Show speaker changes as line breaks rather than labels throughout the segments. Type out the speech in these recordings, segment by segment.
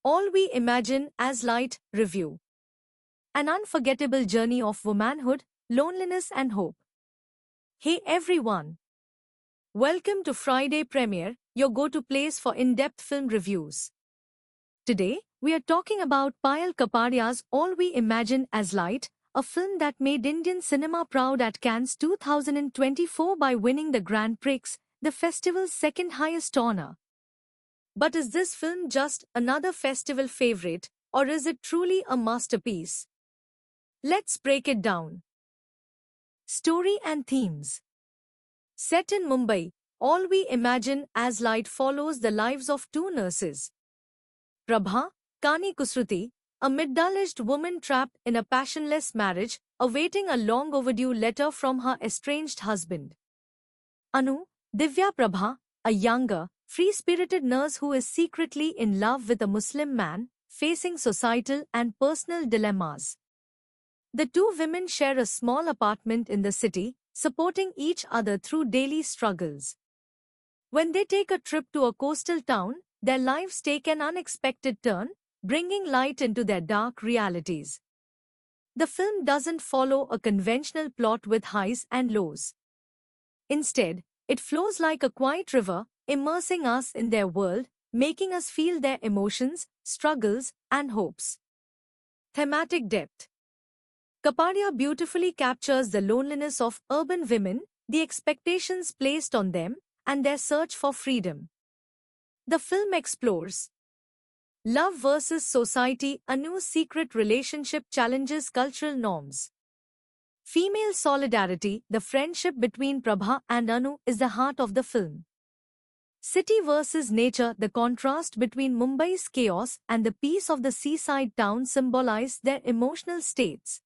All We Imagine as Light review. An unforgettable journey of womanhood, loneliness and hope. Hey everyone! Welcome to Friday Premiere, your go-to place for in-depth film reviews. Today, we are talking about Payal Kapadia's All We Imagine as Light, a film that made Indian cinema proud at Cannes 2024 by winning the Grand Prix, the festival's second highest honor. But is this film just another festival favorite, or is it truly a masterpiece? Let's break it down. Story and themes. Set in Mumbai, All We Imagine as Light follows the lives of two nurses. Prabha, Kani Kusruti, a middle-aged woman trapped in a passionless marriage, awaiting a long overdue letter from her estranged husband. Anu, Divya Prabha, a younger, free-spirited nurse who is secretly in love with a Muslim man, facing societal and personal dilemmas. The two women share a small apartment in the city, supporting each other through daily struggles. When they take a trip to a coastal town, their lives take an unexpected turn, bringing light into their dark realities. The film doesn't follow a conventional plot with highs and lows. Instead, it flows like a quiet river, immersing us in their world, making us feel their emotions, struggles, and hopes. Thematic depth. Kapadia beautifully captures the loneliness of urban women, the expectations placed on them, and their search for freedom. The film explores love versus society, Anu's secret relationship challenges cultural norms. Female solidarity, the friendship between Prabha and Anu, is the heart of the film. City versus nature, the contrast between Mumbai's chaos and the peace of the seaside town symbolize their emotional states.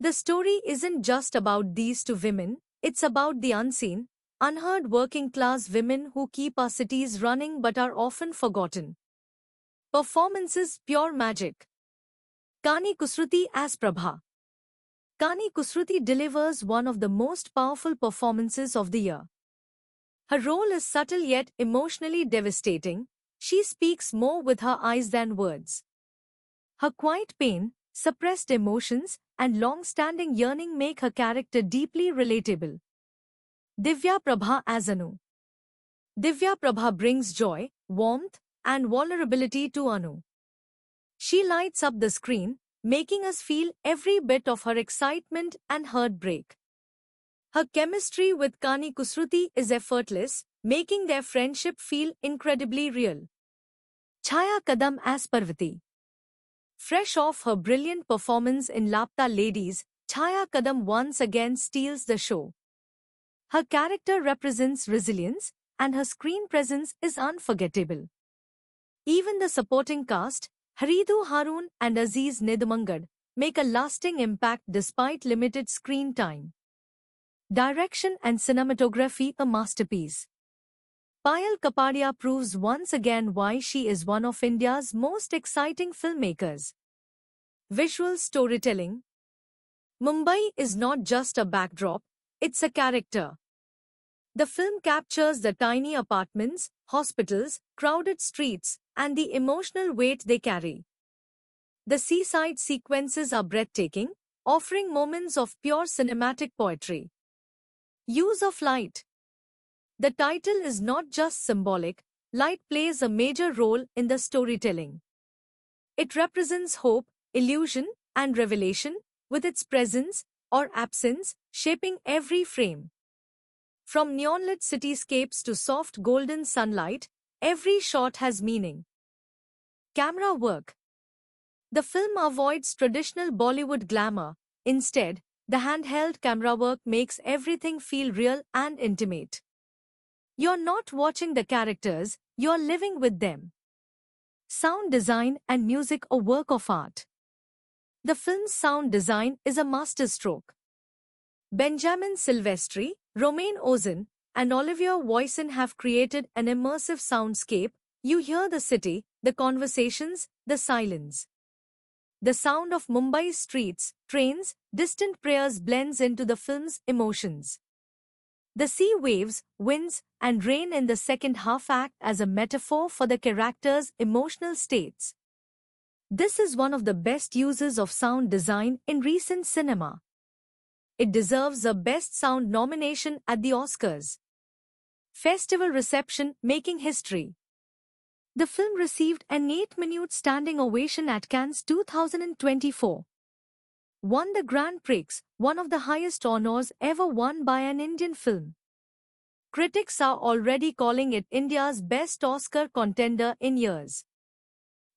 The story isn't just about these two women, it's about the unseen, unheard working-class women who keep our cities running but are often forgotten. Performances, pure magic. Kani Kusruti as Prabha. Kani Kusruti delivers one of the most powerful performances of the year. Her role is subtle yet emotionally devastating. She speaks more with her eyes than words. Her quiet pain, suppressed emotions, and long-standing yearning make her character deeply relatable. Divya Prabha as Anu. Divya Prabha brings joy, warmth, and vulnerability to Anu. She lights up the screen, making us feel every bit of her excitement and heartbreak. Her chemistry with Kani Kusruti is effortless, making their friendship feel incredibly real. Chhaya Kadam as Parvati. Fresh off her brilliant performance in Lapta Ladies, Chhaya Kadam once again steals the show. Her character represents resilience, and her screen presence is unforgettable. Even the supporting cast, Haridu Harun and Aziz Nedumangad, make a lasting impact despite limited screen time. Direction and cinematography, a masterpiece. Payal Kapadia proves once again why she is one of India's most exciting filmmakers. Visual storytelling. Mumbai is not just a backdrop, it's a character. The film captures the tiny apartments, hospitals, crowded streets, and the emotional weight they carry. The seaside sequences are breathtaking, offering moments of pure cinematic poetry. Use of light. The title is not just symbolic, light plays a major role in the storytelling. It represents hope, illusion, and revelation, with its presence or absence shaping every frame. From neon-lit cityscapes to soft golden sunlight, every shot has meaning. Camera work. The film avoids traditional Bollywood glamour. Instead, the handheld camera work makes everything feel real and intimate. You're not watching the characters, you're living with them. Sound design and music, a work of art. The film's sound design is a masterstroke. Benjamin Silvestri, Romain Ozin, and Olivier Voisin have created an immersive soundscape. You hear the city, the conversations, the silence. The sound of Mumbai's streets, trains, distant prayers blends into the film's emotions. The sea waves, winds, and rain in the second half act as a metaphor for the characters' emotional states. This is one of the best uses of sound design in recent cinema. It deserves a Best Sound nomination at the Oscars. Festival reception making history. The film received an 8-minute standing ovation at Cannes 2024. Won the Grand Prix, one of the highest honors ever won by an Indian film. Critics are already calling it India's best Oscar contender in years.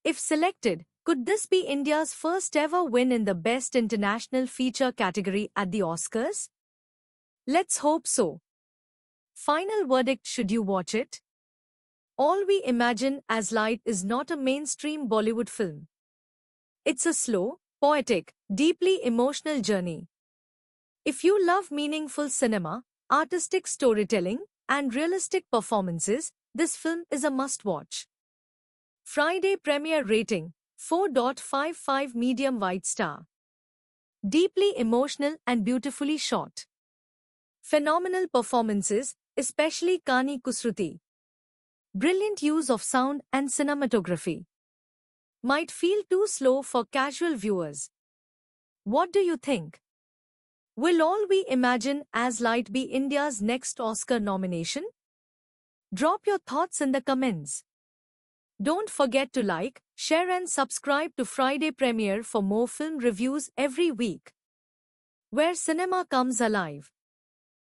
If selected, could this be India's first ever win in the Best International Feature category at the Oscars? Let's hope so. Final verdict: should you watch it? All We Imagine as Light is not a mainstream Bollywood film. It's a slow, poetic, deeply emotional journey. If you love meaningful cinema, artistic storytelling, and realistic performances, this film is a must-watch. Friday premiere rating: 4.55 medium white star. Deeply emotional and beautifully shot. Phenomenal performances, especially Kani Kusruti. Brilliant use of sound and cinematography. Might feel too slow for casual viewers. What do you think? Will All We Imagine as Light be India's next Oscar nomination? Drop your thoughts in the comments. Don't forget to like, share and subscribe to Friday Premiere for more film reviews every week. Where cinema comes alive.